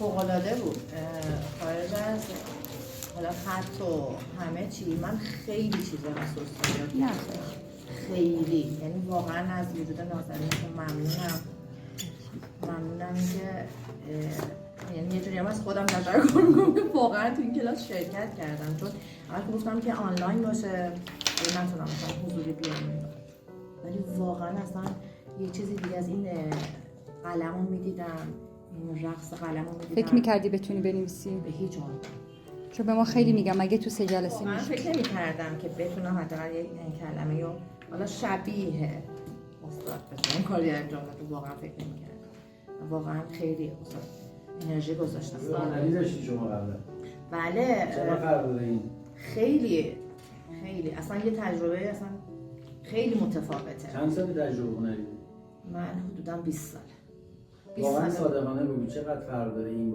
فوق‌العاده بود. خارج از حالا خط و همه چی من خیلی چیزا حساس یاد خیلی، یعنی واقعا از وجود نازنینتون ممنونم که یعنی یه جوری هم از خودم تشکر میکنم که واقعا تو این کلاس شرکت کردم، چون اول گفتم که آنلاین باشه نتونم مثلا حضوری بیام، ولی واقعا اصلا یه چیزی دیگه از این قلمو میدیدم، این رقص قلمو میدیدم. فکر میکردی بتونی بنویسی؟ به هیچ عنوان. چون به ما خیلی میگم اگه تو 3 جلسه من میشه. فکر نمی‌کردم که بتونم حداقل یک کلمه رو حالا شبیه استاد بتونم کاری انجام بدم، واقعا فکر نمی‌کردم. واقعا خیلی استاد انرژی گذاشتن. هنری داشتی شما قبلا؟ بله. چرا قرار این؟ خیلی اصلا یه تجربه اصلا خیلی متفاوته. چند سال تجربه هنری؟ من حدوداً 20 سال. واقعا صادقانه بگو چقدر فرق داره این